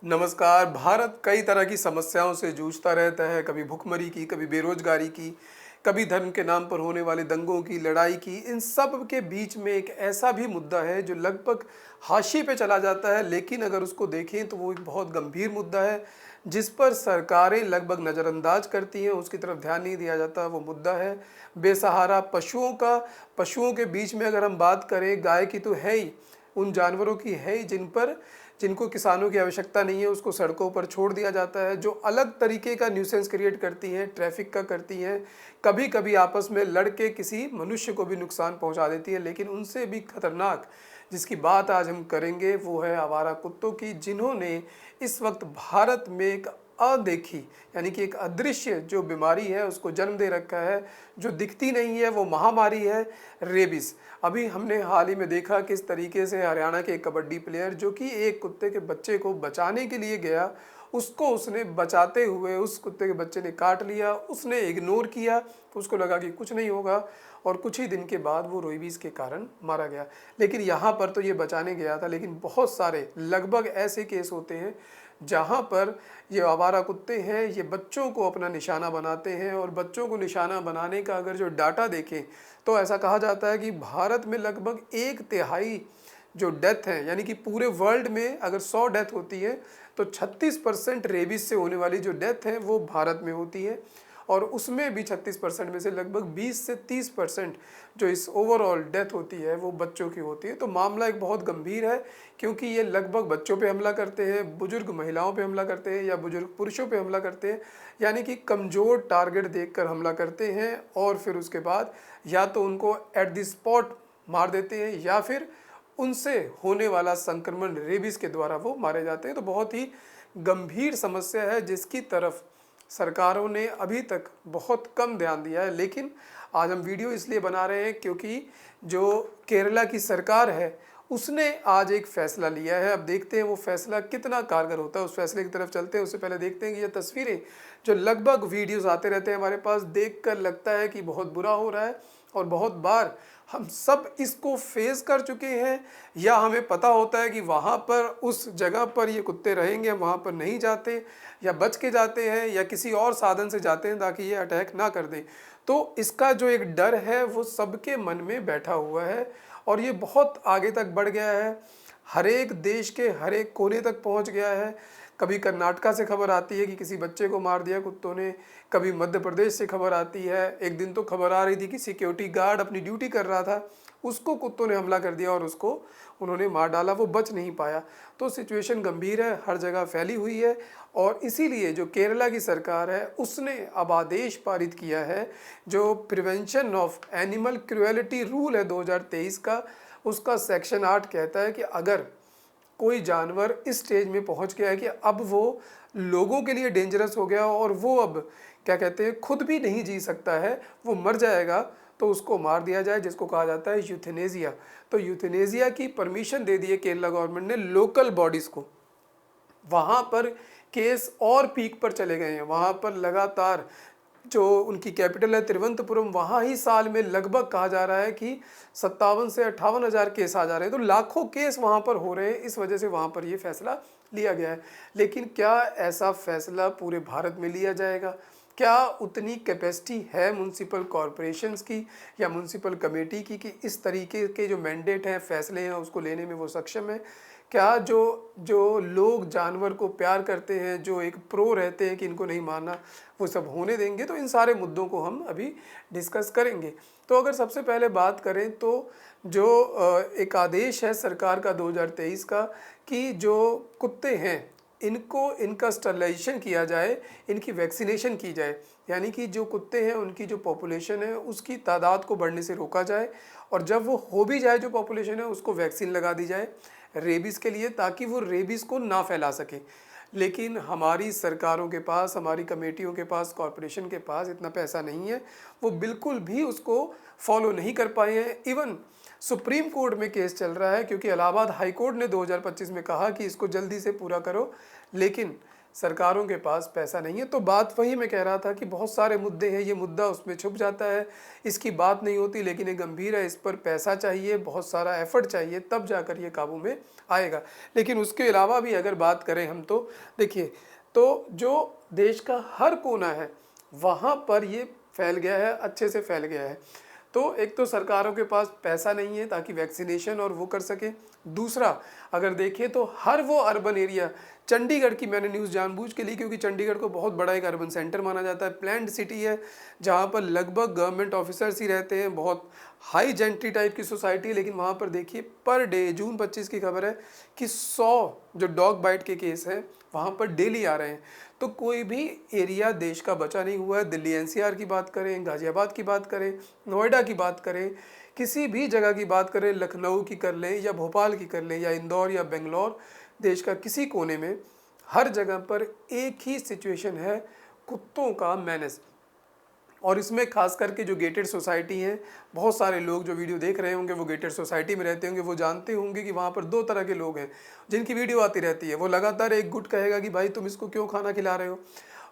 नमस्कार। भारत कई तरह की समस्याओं से जूझता रहता है, कभी भुखमरी की, कभी बेरोजगारी की, कभी धर्म के नाम पर होने वाले दंगों की, लड़ाई की। इन सब के बीच में एक ऐसा भी मुद्दा है जो लगभग हाशिए पे चला जाता है, लेकिन अगर उसको देखें तो वो एक बहुत गंभीर मुद्दा है जिस पर सरकारें लगभग नज़रअंदाज करती हैं, उसकी तरफ ध्यान नहीं दिया जाता। वो मुद्दा है बेसहारा पशुओं का। पशुओं के बीच में अगर हम बात करें, गाय की तो है ही, उन जानवरों की है ही जिनको किसानों की आवश्यकता नहीं है, उसको सड़कों पर छोड़ दिया जाता है, जो अलग तरीके का न्यूसेंस क्रिएट करती हैं, ट्रैफिक का करती हैं, कभी कभी आपस में लड़ के किसी मनुष्य को भी नुकसान पहुंचा देती है। लेकिन उनसे भी खतरनाक जिसकी बात आज हम करेंगे वो है आवारा कुत्तों की, जिन्होंने इस वक्त भारत में एक अदेखी यानी कि एक अदृश्य जो बीमारी है उसको जन्म दे रखा है, जो दिखती नहीं है, वो महामारी है रेबिस। अभी हमने हाल ही में देखा किस तरीके से हरियाणा के एक कबड्डी प्लेयर जो कि एक कुत्ते के बच्चे को बचाने के लिए गया, उसको उसने बचाते हुए उस कुत्ते के बच्चे ने काट लिया, उसने इग्नोर किया, उसको लगा कि कुछ नहीं होगा और कुछ ही दिन के बाद वो रेबीज के कारण मारा गया। लेकिन यहाँ पर तो ये बचाने गया था, लेकिन बहुत सारे लगभग ऐसे केस होते हैं जहाँ पर ये आवारा कुत्ते हैं, ये बच्चों को अपना निशाना बनाते हैं। और बच्चों को निशाना बनाने का अगर जो डाटा देखें तो ऐसा कहा जाता है कि भारत में लगभग 1/3 जो डेथ है, यानी कि पूरे वर्ल्ड में अगर 100 डेथ होती है तो 36% रेबीज से होने वाली जो डेथ है वो भारत में होती है। और उसमें भी 36% में से लगभग 20 से 30% जो इस ओवरऑल डेथ होती है वो बच्चों की होती है। तो मामला एक बहुत गंभीर है, क्योंकि ये लगभग बच्चों पे हमला करते हैं, बुजुर्ग महिलाओं पे हमला करते हैं या बुजुर्ग पुरुषों पे हमला करते हैं, यानी कि कमज़ोर टारगेट देखकर हमला करते हैं और फिर उसके बाद या तो उनको एट द स्पॉट मार देते हैं या फिर उनसे होने वाला संक्रमण रेबीज के द्वारा वो मारे जाते हैं। तो बहुत ही गंभीर समस्या है जिसकी तरफ सरकारों ने अभी तक बहुत कम ध्यान दिया है। लेकिन आज हम वीडियो इसलिए बना रहे हैं क्योंकि जो केरला की सरकार है उसने आज एक फैसला लिया है। अब देखते हैं वो फैसला कितना कारगर होता है, उस फैसले की तरफ चलते हैं। उससे पहले देखते हैं कि ये तस्वीरें जो लगभग वीडियोस आते रहते हैं हमारे पास, देखकर लगता है कि बहुत बुरा हो रहा है और बहुत बार हम सब इसको फेस कर चुके हैं, या हमें पता होता है कि वहाँ पर उस जगह पर ये कुत्ते रहेंगे, हम वहाँ पर नहीं जाते या बच के जाते हैं या किसी और साधन से जाते हैं ताकि ये अटैक ना कर दें। तो इसका जो एक डर है वो सबके मन में बैठा हुआ है और ये बहुत आगे तक बढ़ गया है, हर एक देश के हर एक कोने तक पहुँच गया है। कभी कर्नाटका से खबर आती है कि किसी बच्चे को मार दिया कुत्तों ने, कभी मध्य प्रदेश से खबर आती है। एक दिन तो खबर आ रही थी कि सिक्योरिटी गार्ड अपनी ड्यूटी कर रहा था, उसको कुत्तों ने हमला कर दिया और उसको उन्होंने मार डाला, वो बच नहीं पाया। तो सिचुएशन गंभीर है, हर जगह फैली हुई है और इसीलिए जो केरला की सरकार है उसने अब आदेश पारित किया है, जो prevention of animal cruelty rule है 2023 का, उसका सेक्शन 8 कहता है कि अगर कोई जानवर इस स्टेज में पहुंच गया है कि अब वो लोगों के लिए डेंजरस हो गया और वो अब क्या कहते हैं खुद भी नहीं जी सकता है, वो मर जाएगा, तो उसको मार दिया जाए, जिसको कहा जाता है यूथेनेजिया। तो यूथेनेजिया की परमिशन दे दी है केरला गवर्नमेंट ने लोकल बॉडीज़ को। वहाँ पर केस और पीक पर चले गए हैं, वहाँ पर लगातार जो उनकी कैपिटल है तिरुवनंतपुरम, वहाँ ही साल में लगभग कहा जा रहा है कि 57 से 58 हज़ार केस आ जा रहे हैं। तो लाखों केस वहाँ पर हो रहे हैं, इस वजह से वहाँ पर ये फैसला लिया गया है। लेकिन क्या ऐसा फैसला पूरे भारत में लिया जाएगा? क्या उतनी कैपेसिटी है म्यूनसिपल कॉरपोरेशंस की या म्यूनसिपल कमेटी की कि इस तरीके के जो मैंडेट हैं, फैसले हैं, उसको लेने में वो सक्षम है? क्या जो जो लोग जानवर को प्यार करते हैं, जो एक प्रो रहते हैं कि इनको नहीं मारना, वो सब होने देंगे? तो इन सारे मुद्दों को हम अभी डिस्कस करेंगे। तो अगर सबसे पहले बात करें तो जो एक आदेश है सरकार का 2023 का कि जो कुत्ते हैं इनको इनका स्टरलाइजेशन किया जाए, इनकी वैक्सीनेशन की जाए, यानी कि जो कुत्ते हैं उनकी जो पॉपुलेशन है उसकी तादाद को बढ़ने से रोका जाए और जब वो हो भी जाए जो पॉपुलेशन है उसको वैक्सीन लगा दी जाए रेबीज़ के लिए, ताकि वो रेबीज़ को ना फैला सके। लेकिन हमारी सरकारों के पास, हमारी कमेटियों के पास, कॉरपोरेशन के पास इतना पैसा नहीं है, वो बिल्कुल भी उसको फॉलो नहीं कर पाए हैं। इवन सुप्रीम कोर्ट में केस चल रहा है क्योंकि इलाहाबाद हाई कोर्ट ने 2025 में कहा कि इसको जल्दी से पूरा करो, लेकिन सरकारों के पास पैसा नहीं है। तो बात वही मैं कह रहा था कि बहुत सारे मुद्दे हैं, ये मुद्दा उसमें छुप जाता है, इसकी बात नहीं होती, लेकिन ये गंभीर है, इस पर पैसा चाहिए, बहुत सारा एफर्ट चाहिए, तब जाकर ये काबू में आएगा। लेकिन उसके अलावा भी अगर बात करें हम, तो देखिए, तो जो देश का हर कोना है वहाँ पर ये फैल गया है, अच्छे से फैल गया है। तो एक तो सरकारों के पास पैसा नहीं है ताकि वैक्सीनेशन और वो कर सके। दूसरा, अगर देखें तो हर वो अर्बन एरिया, चंडीगढ़ की मैंने न्यूज़ जानबूझ के ली क्योंकि चंडीगढ़ को बहुत बड़ा एक अर्बन सेंटर माना जाता है, प्लान्ड सिटी है, जहाँ पर लगभग गवर्नमेंट ऑफिसर्स ही रहते हैं, बहुत हाई जेंट्री टाइप की सोसाइटी है। लेकिन वहाँ पर देखिए पर डे, जून 25 की खबर है कि 100 जो डॉग बाइट के केस हैं वहाँ पर डेली आ रहे हैं। तो कोई भी एरिया देश का बचा नहीं हुआ है। दिल्ली एनसीआर की बात करें, गाजियाबाद की बात करें, नोएडा की बात करें, किसी भी जगह की बात करें, लखनऊ की कर लें या भोपाल की कर लें या इंदौर या बेंगलोर, देश का किसी कोने में हर जगह पर एक ही सिचुएशन है, कुत्तों का मैनेज। और इसमें खास करके जो गेटेड सोसाइटी हैं, बहुत सारे लोग जो वीडियो देख रहे होंगे वो गेटेड सोसाइटी में रहते होंगे, वो जानते होंगे कि वहाँ पर दो तरह के लोग हैं जिनकी वीडियो आती रहती है। वो लगातार एक गुट कहेगा कि भाई तुम इसको क्यों खाना खिला रहे हो,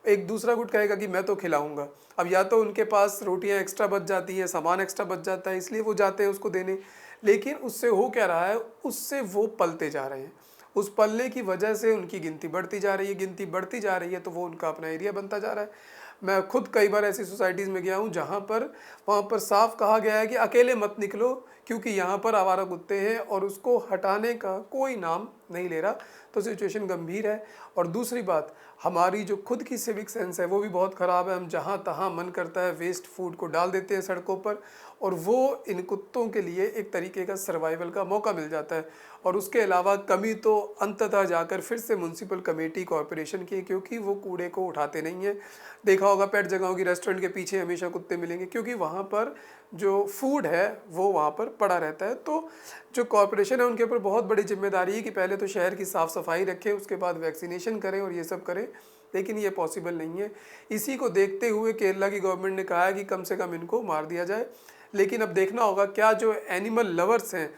एक दूसरा गुट कहेगा कि मैं तो खिलाऊंगा। अब या तो उनके पास रोटियां एक्स्ट्रा बच जाती हैं, सामान एक्स्ट्रा बच जाता है, इसलिए वो जाते हैं उसको देने। लेकिन उससे हो क्या रहा है, उससे वो पलते जा रहे हैं, उस पलने की वजह से उनकी गिनती बढ़ती जा रही है, गिनती बढ़ती जा रही है, तो वो उनका अपना एरिया बनता जा रहा है। मैं खुद कई बार ऐसी सोसाइटीज़ में गया हूँ जहाँ पर वहाँ पर साफ कहा गया है कि अकेले मत निकलो क्योंकि यहाँ पर आवारा कुत्ते हैं, और उसको हटाने का कोई नाम नहीं ले रहा। तो सिचुएशन गंभीर है। और दूसरी बात, हमारी जो खुद की सिविक सेंस है वो भी बहुत ख़राब है। हम जहाँ तहाँ मन करता है वेस्ट फूड को डाल देते हैं सड़कों पर, और वो इन कुत्तों के लिए एक तरीके का सर्वाइवल का मौका मिल जाता है। और उसके अलावा कमी तो अंततः जाकर फिर से म्यूनसिपल कमेटी कॉरपोरेशन की है, क्योंकि वो कूड़े को उठाते नहीं हैं। देखा होगा पेट जगहों की रेस्टोरेंट के पीछे हमेशा कुत्ते मिलेंगे, क्योंकि वहाँ पर जो फूड है वो वहाँ पर पड़ा रहता है। तो जो कॉरपोरेशन है उनके ऊपर बहुत बड़ी जिम्मेदारी है कि पहले तो शहर की साफ़ सफाई रखें, उसके बाद वैक्सीनेशन करें और ये सब करें, लेकिन ये पॉसिबल नहीं है। इसी को देखते हुए केरला की गवर्नमेंट ने कहा है कि कम से कम इनको मार दिया जाए। लेकिन अब देखना होगा क्या जो एनिमल लवर्स हैं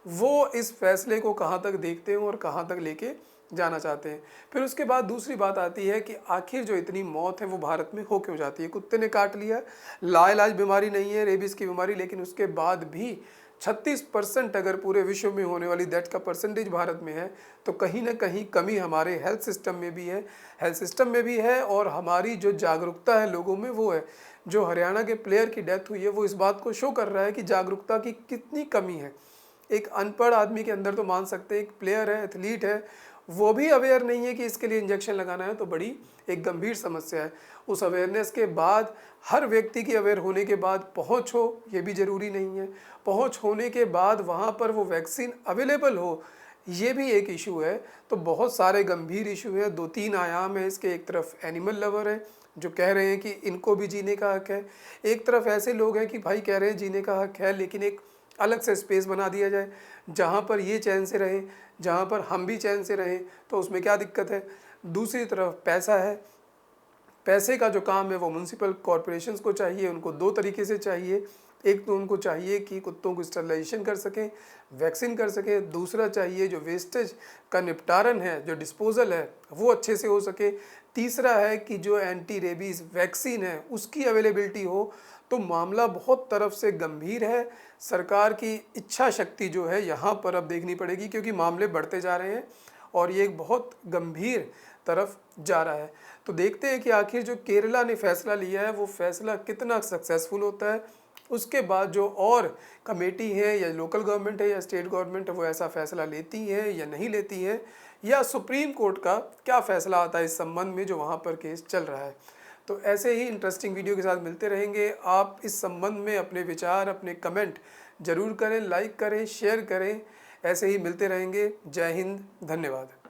वो इस फैसले को कहाँ तक देखते हैं और कहाँ तक लेके जाना चाहते हैं। फिर उसके बाद दूसरी बात आती है कि आखिर जो इतनी मौत है वो भारत में हो क्यों जाती है। कुत्ते ने काट लिया, लाइलाज बीमारी नहीं है, रेबीज़ की बीमारी, लेकिन उसके बाद भी 36% अगर पूरे विश्व में होने वाली डेथ का परसेंटेज भारत में है, तो कहीं ना कहीं कमी हमारे हेल्थ सिस्टम में भी है, और हमारी जो जागरूकता है लोगों में वो है। जो हरियाणा के प्लेयर की डेथ हुई है वो इस बात को शो कर रहा है कि जागरूकता की कितनी कमी है। एक अनपढ़ आदमी के अंदर तो मान सकते हैं, एक प्लेयर है, एथलीट है, वो भी अवेयर नहीं है कि इसके लिए इंजेक्शन लगाना है, तो बड़ी एक गंभीर समस्या है। उस अवेयरनेस के बाद, हर व्यक्ति की अवेयर होने के बाद पहुंच हो, ये भी ज़रूरी नहीं है। पहुंच होने के बाद वहाँ पर वो वैक्सीन अवेलेबल हो, ये भी एक इशू है। तो बहुत सारे गंभीर इशू हैं, 2-3 आयाम है इसके। एक तरफ एनिमल लवर है जो कह रहे हैं कि इनको भी जीने का हक है, एक तरफ ऐसे लोग हैं कि भाई कह रहे हैं जीने का हक है, लेकिन एक अलग से स्पेस बना दिया जाए जहाँ पर ये चैन से रहे, जहाँ पर हम भी चैन से रहें, तो उसमें क्या दिक्कत है। दूसरी तरफ पैसा है, पैसे का जो काम है वो म्यूनसिपल कॉरपोरेशंस को चाहिए, उनको दो तरीके से चाहिए। एक तो उनको चाहिए कि कुत्तों को स्टरलाइजेशन कर सकें, वैक्सीन कर सकें। दूसरा चाहिए जो वेस्टेज का निपटारण है, जो डिस्पोजल है, वो अच्छे से हो सके। तीसरा है कि जो एंटी रेबीज़ वैक्सीन है उसकी अवेलेबिलिटी हो। तो मामला बहुत तरफ से गंभीर है। सरकार की इच्छा शक्ति जो है यहाँ पर अब देखनी पड़ेगी, क्योंकि मामले बढ़ते जा रहे हैं और ये एक बहुत गंभीर तरफ जा रहा है। तो देखते हैं कि आखिर जो केरला ने फैसला लिया है वो फैसला कितना सक्सेसफुल होता है। उसके बाद जो और कमेटी है या लोकल गवर्नमेंट है या स्टेट गवर्नमेंट है वो ऐसा फैसला लेती है या नहीं लेती है, या सुप्रीम कोर्ट का क्या फैसला आता है इस संबंध में जो वहाँ पर केस चल रहा है। तो ऐसे ही इंटरेस्टिंग वीडियो के साथ मिलते रहेंगे। आप इस संबंध में अपने विचार, अपने कमेंट जरूर करें, लाइक करें, शेयर करें। ऐसे ही मिलते रहेंगे। जय हिंद, धन्यवाद।